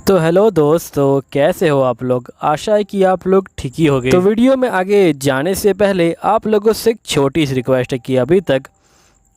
तो हेलो दोस्तों, कैसे हो आप लोग। आशा है कि आप लोग ठीक ही होंगे। तो वीडियो में आगे जाने से पहले आप लोगों से एक छोटी सी रिक्वेस्ट है कि अभी तक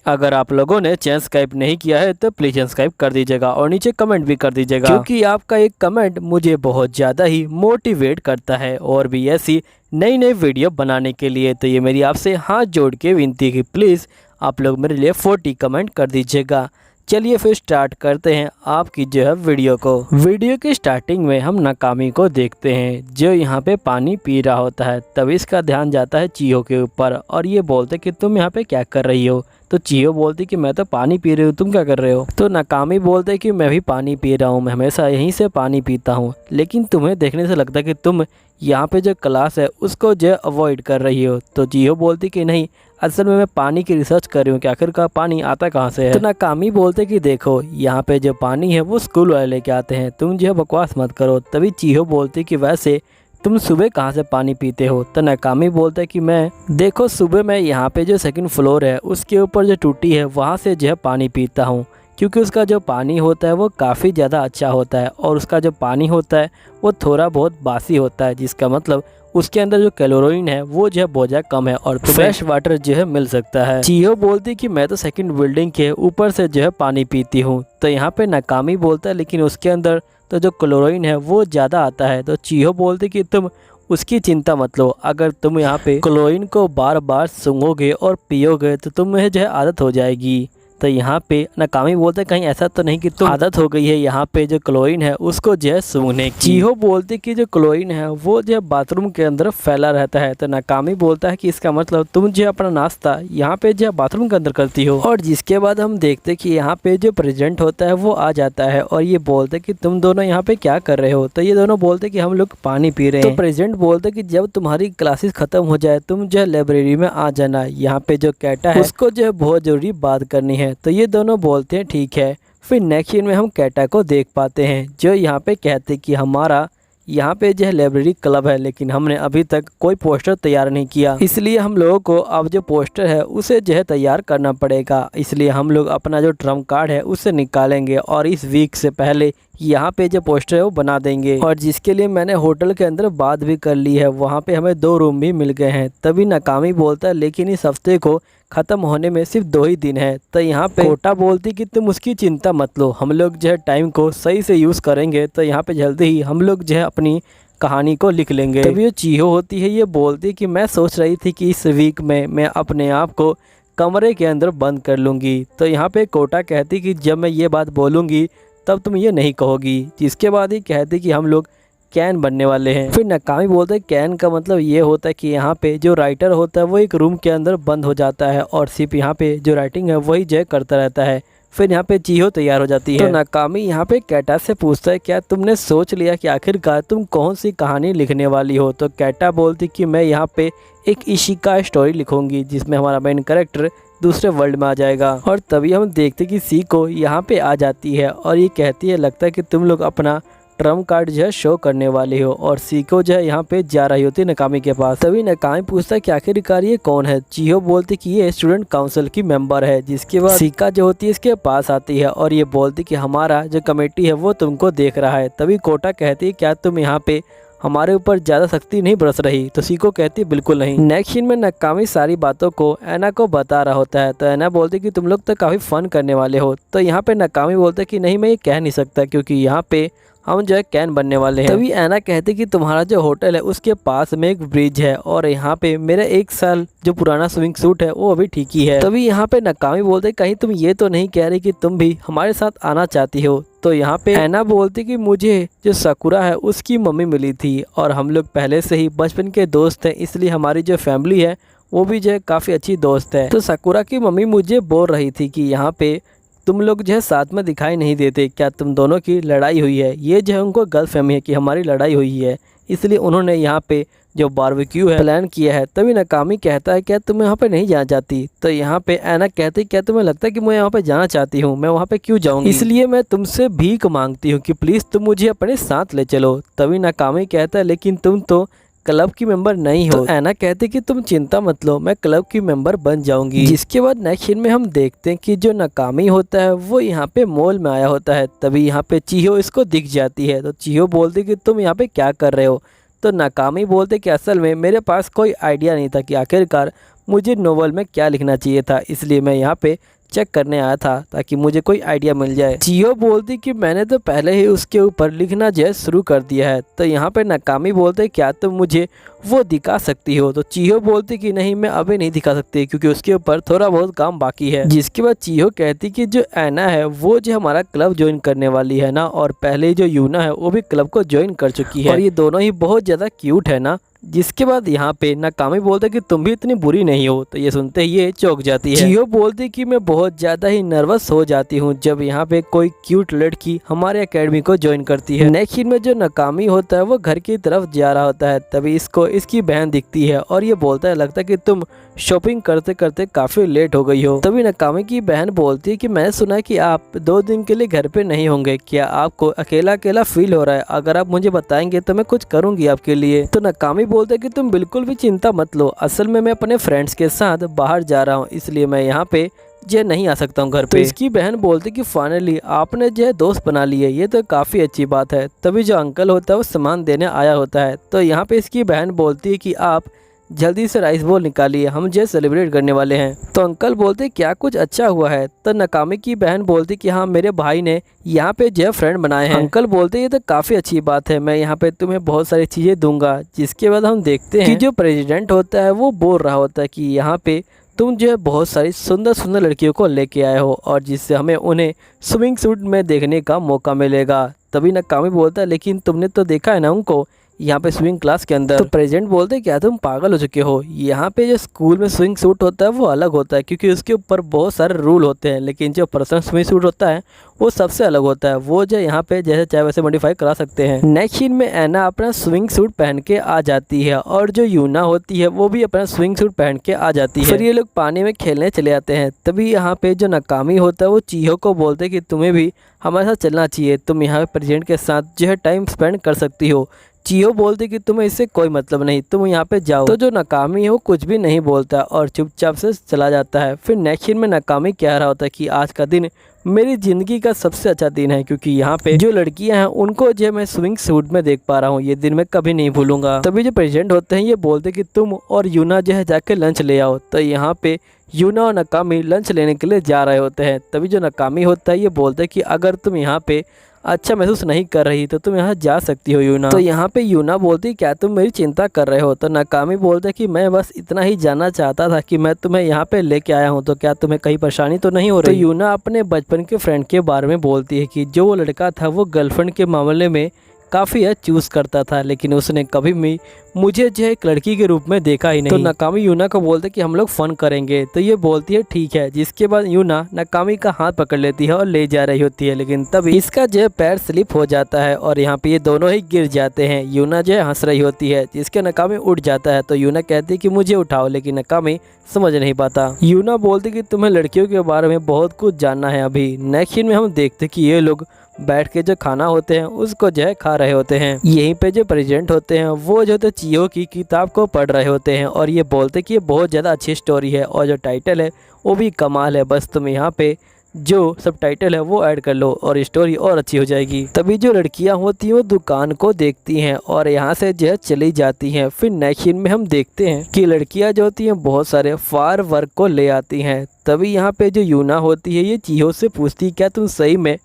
अगर आप लोगों ने चैनल सब्सक्राइब नहीं किया है तो प्लीज़ चैनल सब्सक्राइब कर दीजिएगा और नीचे कमेंट भी कर दीजिएगा, क्योंकि आपका एक कमेंट मुझे बहुत ज़्यादा ही मोटिवेट करता है और भी ऐसी नई नई वीडियो बनाने के लिए। तो ये मेरी आपसे हाथ जोड़ के विनती है कि प्लीज़ आप लोग मेरे लिए 40 कमेंट कर दीजिएगा। चलिए फिर स्टार्ट करते हैं आपकी जो है वीडियो को। वीडियो की स्टार्टिंग में हम नाकामी को देखते हैं जो यहाँ पे पानी पी रहा होता है। तभी इसका ध्यान जाता है चीहो के ऊपर और ये बोलते कि तुम यहाँ पे क्या कर रही हो। तो चीहो बोलती कि मैं तो पानी पी रही हूँ, तुम क्या कर रहे हो। तो नाकामी बोलते कि मैं भी पानी पी रहा हूँ, मैं हमेशा यहीं से पानी पीता हूँ, लेकिन तुम्हें देखने से लगता है कि तुम यहाँ पे जो क्लास है उसको जो अवॉइड कर रही हो। तो चीहो बोलती कि नहीं, असल में मैं पानी की रिसर्च कर रही हूँ कि आखिरकार पानी आता कहाँ से है। तो नाकामी बोलते कि देखो यहाँ पे जो पानी है वो स्कूल वाले लेके आते हैं, तुम जो है बकवास मत करो। तभी चीहो बोलती कि वैसे तुम सुबह कहाँ से पानी पीते हो। तो नाकामी बोलते कि मैं देखो सुबह मैं यहाँ पे जो सेकंड फ्लोर है उसके ऊपर जो टूटी है वहाँ से जो है पानी पीता हूँ, क्योंकि उसका जो पानी होता है वो काफ़ी ज़्यादा अच्छा होता है और उसका जो पानी होता है वो थोड़ा बहुत बासी होता है, जिसका मतलब उसके अंदर जो कैलोरीन है वो जो है बहुत ज़्यादा कम है और फ्रेश वाटर जो है मिल सकता है। चीहो बोलती कि मैं तो सेकंड बिल्डिंग के ऊपर से जो है पानी पीती हूँ। तो यहाँ पे नाकामी बोलता है लेकिन उसके अंदर तो जो क्लोरीन है वो ज़्यादा आता है। तो चीहो बोलती कि तुम उसकी चिंता मत लो, अगर तुम यहाँ पे क्लोरीन को बार बार सूंघोगे और पियोगे तो तुम्हें जो है आदत हो जाएगी। तो यहाँ पे नाकामी बोलते कहीं ऐसा तो नहीं कि तुम आदत हो गई है यहाँ पे जो क्लोरीन है उसको जो है सूंघने की। चीहो बोलती कि जो क्लोरीन है वो जो है बाथरूम के अंदर फैला रहता है। तो नाकामी बोलता है कि इसका मतलब तुम जो है अपना नाश्ता यहाँ पे जो है बाथरूम के अंदर करती हो। और जिसके बाद हम देखते कि यहाँ पे जो प्रेजेंट होता है वो आ जाता है और ये बोलते कि तुम दोनों यहाँ पे क्या कर रहे हो। तो ये दोनों बोलते कि हम लोग पानी पी रहे हैं। तो प्रेजेंट बोलते कि जब तुम्हारी क्लासेस खत्म हो जाए तुम जो है लाइब्रेरी में आ जाना, यहाँ पे जो कैटा है उसको जो है बहुत जरूरी बात करनी है। तो ये दोनों बोलते हैं ठीक है। फिर नेक्स्ट सीन में हम कैटा को देख पाते हैं जो यहाँ पे कहते कि हमारा यहाँ पे जो है लाइब्रेरी क्लब है, लेकिन हमने अभी तक कोई पोस्टर तैयार नहीं किया, इसलिए हम लोगों को अब जो पोस्टर है उसे जो है तैयार करना पड़ेगा। इसलिए हम लोग अपना जो ट्रम्प कार्ड है उसे निकालेंगे और इस वीक से पहले यहाँ पे जो पोस्टर है वो बना देंगे। और जिसके लिए मैंने होटल के अंदर बात भी कर ली है, वहाँ पे हमें 2 रूम भी मिल गए हैं। तभी नाकामी बोलता है लेकिन इस हफ्ते को ख़त्म होने में सिर्फ 2 ही दिन है। तो यहाँ पे कोटा बोलती कि तुम उसकी चिंता मत लो, हम लोग जो है टाइम को सही से यूज़ करेंगे तो यहाँ पे जल्दी ही हम लोग जो है अपनी कहानी को लिख लेंगे। तभी ये चीहो होती है, ये बोलती कि मैं सोच रही थी कि इस वीक में मैं अपने आप को कमरे के अंदर बंद कर लूँगी। तो यहाँ पे कोटा कहती कि जब मैं ये बात बोलूँगी तब तुम ये नहीं कहोगी। जिसके बाद ही कहती कि हम लोग कैन बनने वाले हैं। फिर नाकामी बोलते हैं कैन का मतलब ये होता है कि यहाँ पे जो राइटर होता है वो एक रूम के अंदर बंद हो जाता है और सिर्फ यहाँ पे जो राइटिंग है वही जो करता रहता है। फिर यहाँ पे चीहो तैयार हो जाती है। तो नाकामी यहाँ पे कैटा से पूछता है क्या तुमने सोच लिया कि आखिरकार तुम कौन सी कहानी लिखने वाली हो। तो कैटा बोलती कि मैं यहाँ पे एक इशिका स्टोरी लिखूंगी जिसमें हमारा मेन कैरेक्टर दूसरे वर्ल्ड में आ जाएगा। और तभी हम देखते कि सी को यहाँ पे आ जाती है और ये कहती है लगता है कि तुम लोग अपना ट्रम्प कार्ड जो है शो करने वाले हो। और सीको जो है यहाँ पे जा रही होती है नाकामी के पास। तभी नाकामी पूछता है कि आखिरकार ये कौन है। चीहो बोलती कि ये स्टूडेंट काउंसिल की मेंबर है। जिसके बाद सीका जो होती है इसके पास आती है और ये बोलती कि हमारा जो कमेटी है वो तुमको देख रहा है। तभी कोटा कहती है क्या तुम यहाँ पे हमारे ऊपर ज़्यादा सख्ती नहीं बरस रही। तो सीको कहती है बिल्कुल नहीं। नेक्स्ट सीन में नाकामी सारी बातों को ऐना को बता रहा होता है। तो ऐना बोलती कि तुम लोग तो काफ़ी फन करने वाले हो। तो यहाँ पे नाकामी बोलते कि नहीं मैं ये कह नहीं सकता क्योंकि यहाँ पे हम जो है कैन बनने वाले हैं। तभी ऐना कहते कि तुम्हारा जो होटल है उसके पास में एक ब्रिज है और यहाँ पे मेरा 1 साल जो पुराना स्विमिंग सूट है वो अभी ठीक ही है। तभी यहाँ पे नाकामी बोलते कहीं तुम ये तो नहीं कह रही कि तुम भी हमारे साथ आना चाहती हो। तो यहाँ पे ऐना बोलती कि मुझे जो साकुरा है उसकी मम्मी मिली थी और हम लोग पहले से ही बचपन के दोस्त हैं, इसलिए हमारी जो फैमिली है वो भी जो है काफ़ी अच्छी दोस्त है। तो साकुरा की मम्मी मुझे बोल रही थी कि यहाँ पे तुम लोग जो है साथ में दिखाई नहीं देते, क्या तुम दोनों की लड़ाई हुई है। ये जो है उनको गलतफहमी है कि हमारी लड़ाई हुई है, इसलिए उन्होंने यहाँ पे जो बारबेक्यू है प्लान किया है। तभी नाकामी कहता है क्या तुम यहाँ पे नहीं जाना चाहती। तो यहाँ पे ऐना कहती क्या तुम्हें लगता है कि मैं यहाँ पे जाना चाहती हूँ, मैं वहाँ पे क्यों जाऊँगी, इसलिए मैं तुमसे भीख मांगती हूँ कि प्लीज़ तुम मुझे अपने साथ ले चलो। तभी नाकामी कहता है लेकिन तुम तो क्लब की मेंबर नहीं हो। तो ऐना कहती कि तुम चिंता मत लो, मैं क्लब की मेंबर बन जाऊंगी। जिसके बाद नेक्स्ट सीन में हम देखते हैं कि जो नाकामी होता है वो यहाँ पे मॉल में आया होता है। तभी यहाँ पे चीहो इसको दिख जाती है। तो चीहो बोलती कि तुम यहाँ पे क्या कर रहे हो। तो नाकामी बोलते कि असल में मेरे पास कोई आइडिया नहीं था कि आखिरकार मुझे नोवेल में क्या लिखना चाहिए था, इसलिए मैं यहाँ पे चेक करने आया था ताकि मुझे कोई आइडिया मिल जाए। चियो बोलती कि मैंने तो पहले ही उसके ऊपर लिखना जो है शुरू कर दिया है। तो यहाँ पे नाकामी बोलते क्या तुम मुझे वो दिखा सकती हो। तो चियो बोलती कि नहीं, मैं अभी नहीं दिखा सकती क्योंकि उसके ऊपर थोड़ा बहुत काम बाकी है। जिसके बाद चियो कहती कि जो ऐना है वो जो हमारा क्लब ज्वाइन करने वाली है ना, और पहले जो यूना है वो भी क्लब को ज्वाइन कर चुकी है और ये दोनों ही बहुत ज़्यादा क्यूट है ना। जिसके बाद यहाँ पे नाकामी बोलते कि तुम भी इतनी बुरी नहीं हो। तो ये सुनते ही ये चौंक जाती है। चियो बोलती कि मैं बहुत ज़्यादा ही नर्वस हो जाती हूँ जब यहाँ पे कोई क्यूट लड़की हमारे एकेडमी को ज्वाइन करती है। नेक्स्ट सीन में जो नाकामी होता है वो घर की तरफ जा रहा होता है। तभी इसको इसकी बहन दिखती है और ये बोलता है लगता है कि तुम शॉपिंग करते करते काफ़ी लेट हो गई हो। तभी नाकामी की बहन बोलती है कि मैंने सुना है कि आप 2 दिन के लिए घर पे नहीं होंगे, क्या आपको अकेला अकेला फील हो रहा है? अगर आप मुझे बताएंगे तो मैं कुछ करूँगी आपके लिए। तो नाकामी बोलते कि तुम बिल्कुल भी चिंता मत लो, असल में मैं अपने फ्रेंड्स के साथ बाहर जा रहा हूँ, इसलिए मैं यहाँ पे जो नहीं आ सकता हूँ घर पे। तो इसकी बहन बोलती कि फाइनली आपने जो है दोस्त बना लिए, ये तो काफ़ी अच्छी बात है। तभी जो अंकल होता है वो सामान देने आया होता है। तो यहाँ पे इसकी बहन बोलती है कि आप जल्दी से राइस बॉल निकालिए, हम जो सेलिब्रेट करने वाले हैं। तो अंकल बोलते क्या कुछ अच्छा हुआ है? तो नाकामी की बहन बोलती कि हाँ, मेरे भाई ने यहाँ पे जो फ्रेंड बनाए हैं। अंकल बोलते ये तो काफ़ी अच्छी बात है, मैं यहाँ पे तुम्हें बहुत सारी चीज़ें दूंगा। जिसके बाद हम देखते हैं कि जो प्रेसिडेंट होता है वो बोल रहा होता है कि यहाँ पे तुम जो है बहुत सारी सुंदर सुंदर लड़कियों को लेके आए हो और जिससे हमें उन्हें स्विमिंग सूट में देखने का मौका मिलेगा। तभी नाकामी बोलता है लेकिन तुमने तो देखा है ना उनको यहाँ पे स्विमिंग क्लास के अंदर। तो प्रेसिडेंट बोलते क्या तुम पागल हो चुके हो, यहाँ पे जो स्कूल में स्विमिंग सूट होता है वो अलग होता है क्योंकि उसके ऊपर बहुत सारे रूल होते हैं, लेकिन जो पर्सनल स्विमिंग सूट होता है वो सबसे अलग होता है, वो जो यहाँ पे जैसे चाहे वैसे मॉडिफाई करा सकते हैं। नेक्स्ट सीन में ऐना अपना स्विमिंग सूट पहन के आ जाती है और जो यूना होती है वो भी अपना स्विमिंग सूट पहन के आ जाती है। फिर ये लोग पानी में खेलने चले जाते हैं। तभी यहाँ पे जो नाकामी होता है वो चीहो को बोलते कि तुम्हें भी हमारे साथ चलना चाहिए, तुम यहाँ पे प्रेसिडेंट के साथ जो है टाइम स्पेंड कर सकती हो। चियो बोलती कि तुम्हें इससे कोई मतलब नहीं, तुम यहाँ पे जाओ। तो जो नाकामी है वो कुछ भी नहीं बोलता और चुपचाप से चला जाता है। फिर नेक्स्ट सीन में नाकामी कह रहा होता है कि आज का दिन मेरी ज़िंदगी का सबसे अच्छा दिन है क्योंकि यहाँ पे जो लड़कियां हैं उनको जो मैं स्विमिंग सूट में देख पा रहा हूँ, ये दिन मैं कभी नहीं भूलूंगा। तभी जो प्रेसिडेंट होते हैं ये बोलते कि तुम और यूना जो है जाके लंच ले आओ। तो यहाँ पे यूना और नाकामी लंच लेने के लिए जा रहे होते हैं। तभी जो नाकामी होता है ये बोलते हैं कि अगर तुम यहाँ पे अच्छा महसूस नहीं कर रही तो तुम यहाँ जा सकती हो यूना। तो यहाँ पे यूना बोलती क्या तुम मेरी चिंता कर रहे हो? तो नाकामी बोलते कि मैं बस इतना ही जानना चाहता था कि मैं तुम्हें यहाँ पे लेके आया हूँ, तो क्या तुम्हें कहीं परेशानी तो नहीं हो रही? तो यूना अपने बचपन के फ्रेंड के बारे में बोलती है कि जो वो लड़का था वो गर्लफ्रेंड के मामले में काफ़ी चूज़ करता था, लेकिन उसने कभी भी मुझे जो एक लड़की के रूप में देखा ही नहीं। तो नाकामी यूना को बोलते कि हम लोग फन करेंगे। तो ये बोलती है ठीक है। जिसके बाद यूना नाकामी का हाथ पकड़ लेती है और ले जा रही होती है, लेकिन तभी इसका जो पैर स्लिप हो जाता है और यहाँ पे ये दोनों ही गिर जाते हैं। यूना जो है हंस रही होती है, जिसके नाकामी उठ जाता है। तो यूना कहती है कि मुझे उठाओ, लेकिन नाकामी समझ नहीं पाता। यूना बोलती कि तुम्हें लड़कियों के बारे में बहुत कुछ जानना है अभी। नेक्स्ट सीन में हम देखते कि ये लोग बैठ के जो खाना होते हैं उसको जो है खा रहे होते हैं। यहीं पे जो प्रेसिडेंट होते हैं वो जो तो चियो की किताब को पढ़ रहे होते हैं और ये बोलते कि ये बहुत ज़्यादा अच्छी स्टोरी है और जो टाइटल है वो भी कमाल है, बस तुम यहाँ पे जो सब टाइटल है वो ऐड कर लो और स्टोरी और अच्छी हो जाएगी। तभी जो लड़कियां होती हैं वो दुकान को देखती हैं और यहाँ से जो है चली जाती हैं। फिर नेक्स्ट सीन में हम देखते हैं कि लड़कियां जो होती हैं बहुत सारे फायर वर्क को ले आती हैं। तभी यहाँ पे जो यूना होती है ये चियो से पूछती क्या तुम सही में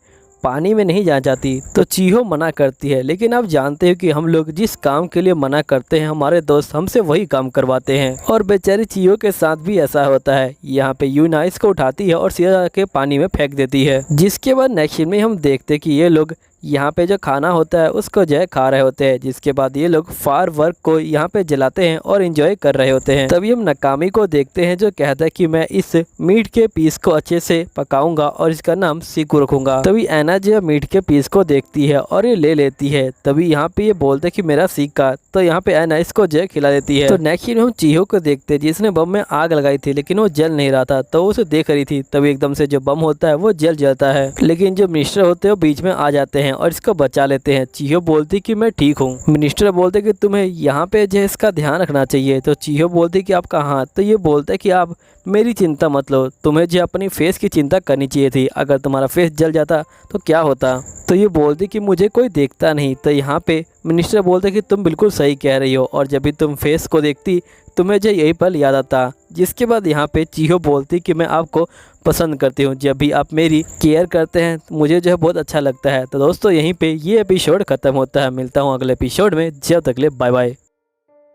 पानी में नहीं जाना चाहती? तो चिहो मना करती है, लेकिन आप जानते हो कि हम लोग जिस काम के लिए मना करते हैं हमारे दोस्त हमसे वही काम करवाते हैं। और बेचारी चिहो के साथ भी ऐसा होता है। यहाँ पे यूना इसको उठाती है और सीधा जाके पानी में फेंक देती है। जिसके बाद नेक्स्ट सीन में हम देखते हैं कि ये लोग यहाँ पे जो खाना होता है उसको जो है खा रहे होते हैं। जिसके बाद ये लोग फायर वर्क को यहाँ पे जलाते हैं और एंजॉय कर रहे होते हैं। तभी हम नाकामी को देखते हैं जो कहता है कि मैं इस मीट के पीस को अच्छे से पकाऊंगा और इसका नाम सीकू रखूंगा। तभी ऐना जो मीट के पीस को देखती है और ये ले लेती है। तभी यहाँ पे ये बोलते हैं कि मेरा सीका। तो यहाँ पे ऐना इसको जो है खिला देती है। तो नेक्स्ट सीन में हम चिहो को देखते हैं जिसने बम में आग लगाई थी, लेकिन वो जल नहीं रहा था, तो उसे देख रही थी। तभी एकदम से जो बम होता है वो जल जाता है, लेकिन जो मिनिस्टर होते हैं वो बीच में आ जाते हैं हैं और इसको बचा लेते हैं। चीहो बोलती कि मैं ठीक हूँ। मिनिस्टर बोलते कि तुम्हें यहाँ पे जो है इसका ध्यान रखना चाहिए। तो चीहो बोलती कि आप कहाँ? तो ये बोलता है कि आप मेरी चिंता मत लो, तुम्हें जो अपनी फेस की चिंता करनी चाहिए थी। अगर तुम्हारा फेस जल जाता तो क्या होता? तो ये बोलती कि मुझे कोई देखता नहीं। तो यहाँ पे मिनिस्टर बोलते कि तुम बिल्कुल सही कह रही हो, और जब भी तुम फेस को देखती तुम्हें जो यही पल याद आता। जिसके बाद यहाँ पे चीहो बोलती कि मैं आपको पसंद करती हूँ, जब भी आप मेरी केयर करते हैं मुझे जो है बहुत अच्छा लगता है। तो दोस्तों यहीं पे ये एपिसोड ख़त्म होता है। मिलता हूँ अगले एपिसोड में, जब तक ले बाय बाय।